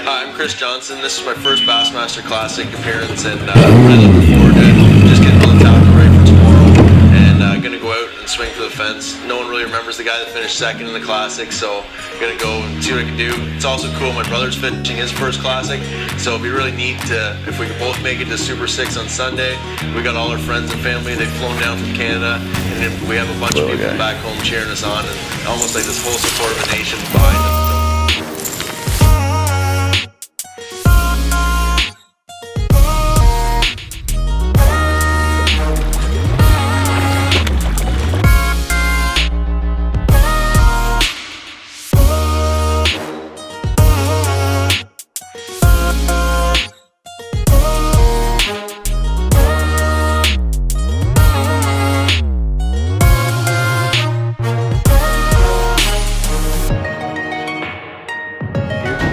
Hi, I'm Cory Johnston. This is my first BassMaster Classic appearance, and I'm really looking forward to just getting on the tackle right for tomorrow, and gonna go out and swing for the fence. No one really remembers the guy that finished second in the Classic, so I'm gonna go and see what I can do. It's also cool, my brother's finishing his first Classic, so it'd be really neat if we could both make it to Super 6 on Sunday. We got all our friends and family, they've flown down from Canada, and then we have a bunch of people back home cheering us on, and almost like this full support of a nation behind us.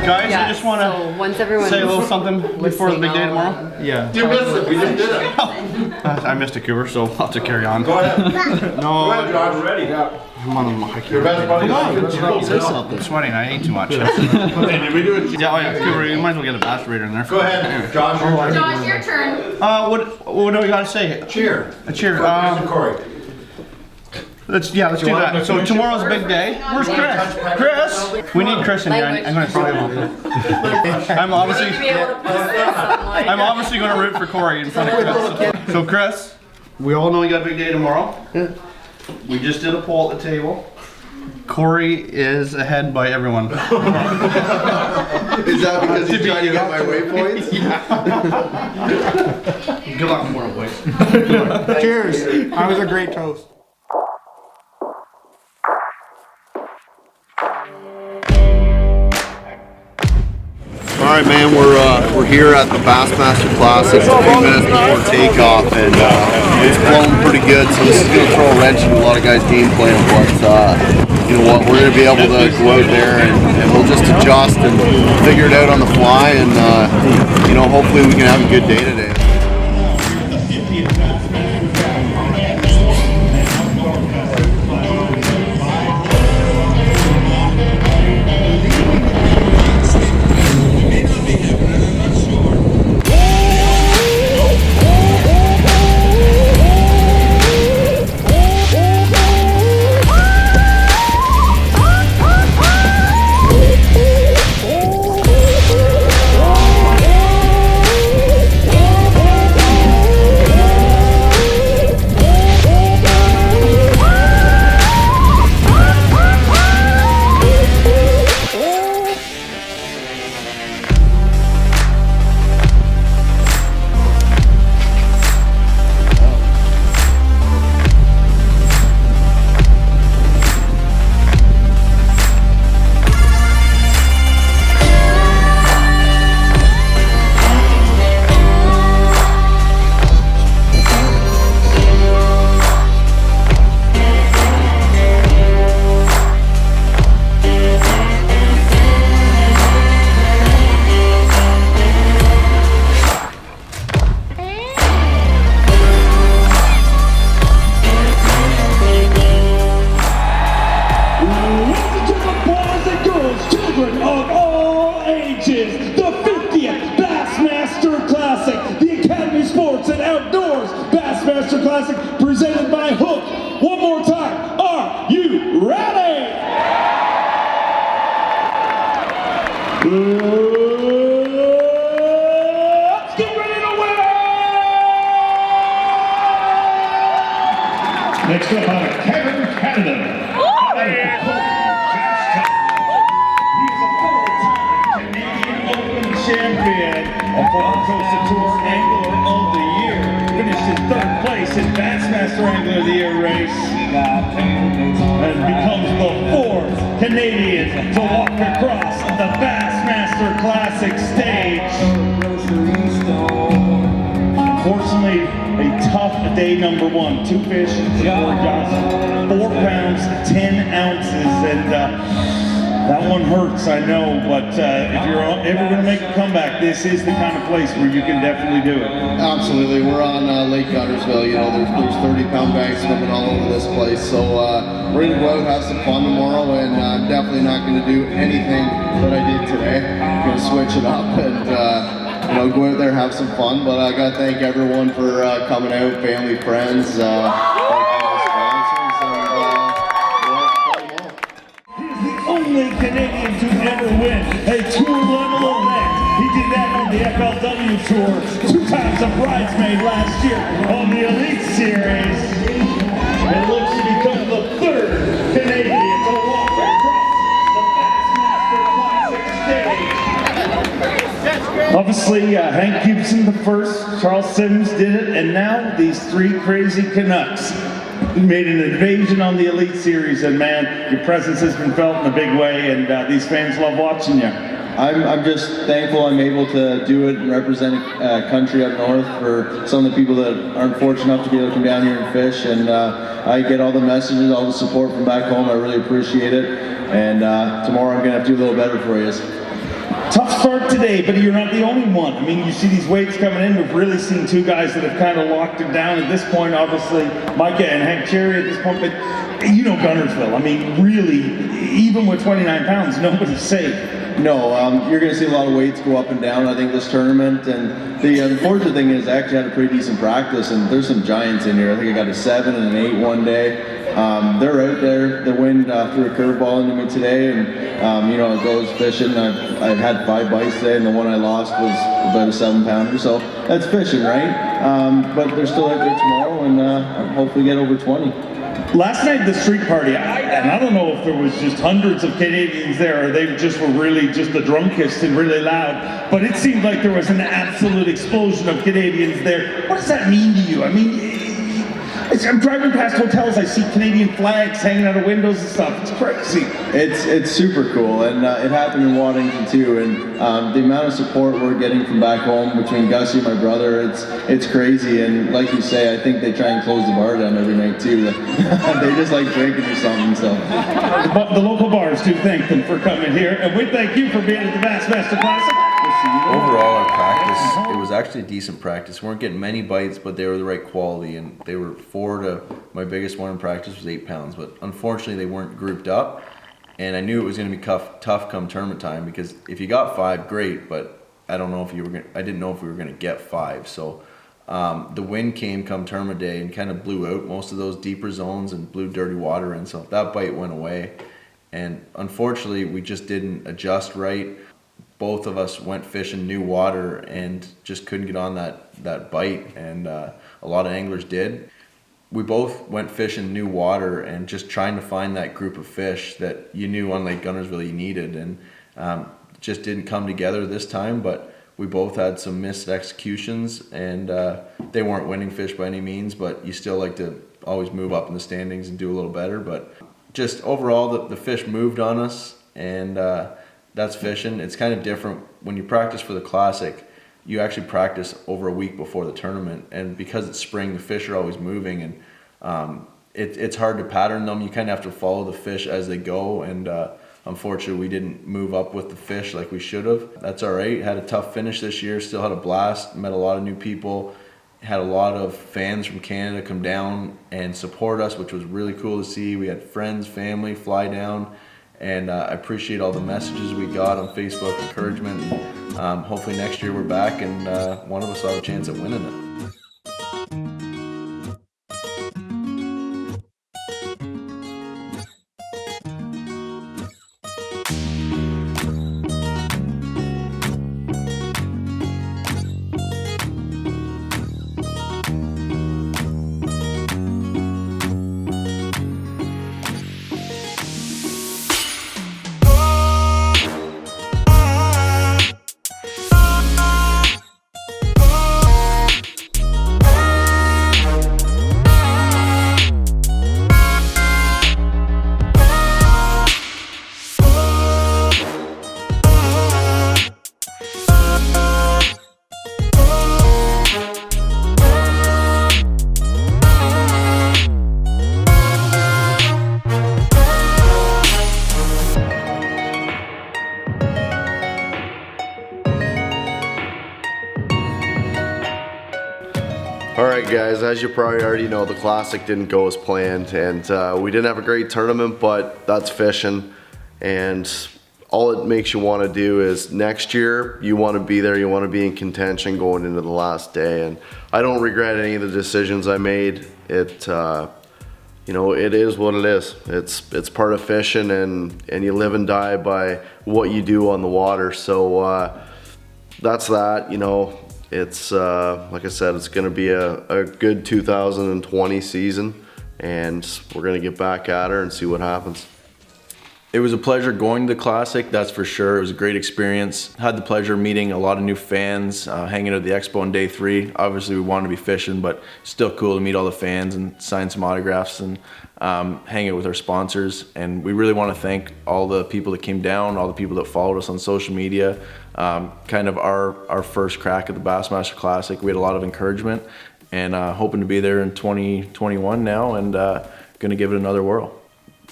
Guys, I just want to say a little something before the big day tomorrow. Yeah. You missed it. We just did it. I missed it, Cooper, so I'll have to carry on. Go ahead. No. Go ahead, Josh. We're ready. Yeah. I'm on the mic. Your best buddy. Say something. I'm sweating. I ate too much. Hey, did we do it? Yeah, oh yeah, Cooper, you might as well get a masturbator in there. Go ahead, Josh. Josh, your turn. What do we gotta say? Cheer. A cheer. Cory. Let's do that. So tomorrow's a big day. Where's Chris? Chris! We need Chris in here. I'm gonna throw him off. I'm obviously gonna root for Cory in front of Chris. So Chris, we all know you got a big day tomorrow. We just did a poll at the table. Cory is ahead by everyone. Is that because you're trying to get my waypoints? Good luck tomorrow, boys. Cheers. That was a great toast. All right, man. We're here at the BassMaster Classic. It's a few minutes before takeoff, and it's blowing pretty good. So this is going to throw a wrench into a lot of guys' game plan. But you know what? We're going to be able to go out there and we'll just adjust and figure it out on the fly, and you know, hopefully we can have a good day today. The 50th BassMaster Classic, the Academy Sports and Outdoors BassMaster Classic, presented by Hook. One more time, are you ready? Let's get ready to win! Next up, Kevin Canada. Champion of Far Coast Tour Angler of the Year, finished in third place in BassMaster Angler of the Year race, and becomes the fourth Canadian to walk across the BassMaster Classic stage. Unfortunately, a tough day number one. 2 fish for Cory Johnston, 4 pounds 10 ounces, and That one hurts, I know, but if you're ever going to make a comeback, this is the kind of place where you can definitely do it. Absolutely. We're on Lake Guntersville. You know, there's 30-pound bags swimming all over this place. So we're going to go out and have some fun tomorrow, and I'm definitely not going to do anything that I did today. I'm going to switch it up and you know, go out there and have some fun. But I got to thank everyone for coming out, family, friends, thank all my sponsors, and Only Canadian to ever win a tour-level event. He did that on the FLW Tour, 2 times a bridesmaid last year on the Elite Series. And looks to become the 3rd Canadian to walk across the BassMaster Classic stage. Obviously, Hank Gibson the first, Charles Sims did it, and now these 3 crazy Canucks made an invasion on the Elite Series, and man, your presence has been felt in a big way, and these fans love watching you. I'm just thankful I'm able to do it and represent a country up north for some of the people that aren't fortunate enough to be able to come down here and fish, and I get all the messages, all the support from back home. I really appreciate it, and tomorrow I'm going to have to do a little better for you. Tough start today, but you're not the only one. I mean, you see these weights coming in. We've really seen 2 guys that have kind of locked it down at this point. Obviously, Micah and Hank Cherry at this point, but you know Guntersville. I mean, really, even with 29 pounds, nobody's safe. No, you're going to see a lot of weights go up and down, I think, this tournament. And the fortunate thing is I actually had a pretty decent practice, and there's some giants in here. I think I got a 7 and an 8 one day. They're out there. The wind threw a curveball into me today, and you know, it goes fishing. I've had 5 bites today, and the one I lost was about a 7-pounder. So that's fishing, right? But they're still out there tomorrow, and hopefully get over 20. Last night, the street party, and I don't know if there was just hundreds of Canadians there, or they just were really just the drunkest and really loud, but it seemed like there was an absolute explosion of Canadians there. What does that mean to you? I mean, I'm driving past hotels, I see Canadian flags hanging out of windows and stuff. It's crazy. It's super cool, and it happened in Waddington too. And the amount of support we're getting from back home between Gussie and my brother, it's crazy. And like you say, I think they try and close the bar down every night too. They just like drinking or something. So, but the local bars do thank them for coming here, and we thank you for being at the BassMaster Classic. Overall, our practice, it was actually a decent practice. We weren't getting many bites, but they were the right quality, and they were 4 to, my biggest one in practice was 8 pounds, but unfortunately they weren't grouped up, and I knew it was going to be tough come tournament time, because if you got 5, great, but I didn't know if we were going to get 5, so the wind came come tournament day and kind of blew out most of those deeper zones and blew dirty water in, so that bite went away, and unfortunately we just didn't adjust right. Both of us went fishing new water and just couldn't get on that bite, and a lot of anglers did. We both went fishing new water and just trying to find that group of fish that you knew on Lake Guntersville you needed, and just didn't come together this time, but we both had some missed executions, and they weren't winning fish by any means, but you still like to always move up in the standings and do a little better. But just overall, the fish moved on us, and that's fishing. It's kind of different when you practice for the Classic. You actually practice over a week before the tournament, and because it's spring, the fish are always moving, and it's hard to pattern them. You kind of have to follow the fish as they go, and unfortunately we didn't move up with the fish like we should have. That's all right. Had a tough finish this year, still had a blast, met a lot of new people, had a lot of fans from Canada come down and support us, which was really cool to see. We had friends, family fly down, and I appreciate all the messages we got on Facebook, encouragement. And, hopefully next year we're back, and one of us will have a chance at winning it. Alright guys, as you probably already know, the Classic didn't go as planned, and we didn't have a great tournament, but that's fishing, and all it makes you want to do is next year, you want to be there, you want to be in contention going into the last day, and I don't regret any of the decisions I made. It, you know, it is what it is. It's part of fishing, and you live and die by what you do on the water, so that's that, you know. It's, like I said, it's going to be a good 2020 season, and we're going to get back at her and see what happens. It was a pleasure going to the Classic, that's for sure. It was a great experience. Had the pleasure of meeting a lot of new fans, hanging out at the expo on day 3. Obviously we wanted to be fishing, but still cool to meet all the fans and sign some autographs and hang out with our sponsors. And we really want to thank all the people that came down, all the people that followed us on social media. Kind of our first crack at the BassMaster Classic. We had a lot of encouragement, and hoping to be there in 2021 now, and gonna give it another whirl.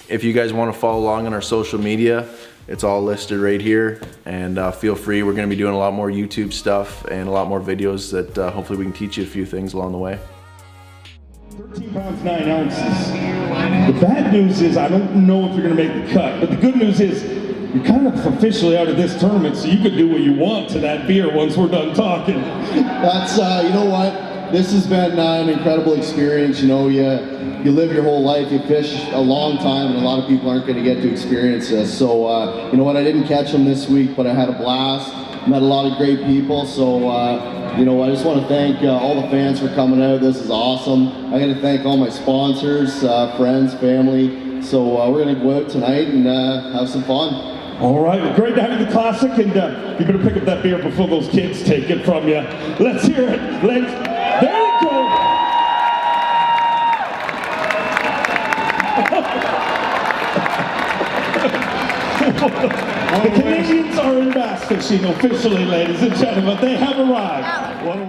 If you guys want to follow along on our social media, it's all listed right here, and feel free. We're going to be doing a lot more YouTube stuff and a lot more videos that hopefully we can teach you a few things along the way. 13 pounds 9 ounces. The bad news is I don't know if you're going to make the cut, but the good news is you're kind of officially out of this tournament, so you can do what you want to that beer once we're done talking. That's, you know what? This has been an incredible experience. You know, you live your whole life, you fish a long time, and a lot of people aren't going to get to experience this. So, you know what, I didn't catch them this week, but I had a blast. Met a lot of great people. So, you know, I just want to thank all the fans for coming out. This is awesome. I got to thank all my sponsors, friends, family. So we're going to go out tonight and have some fun. All right, well, great to have you at the Classic, and you better pick up that beer before those kids take it from you. Let's hear it. There you go. The Canadians are in bass fishing officially, ladies and gentlemen. They have arrived. What a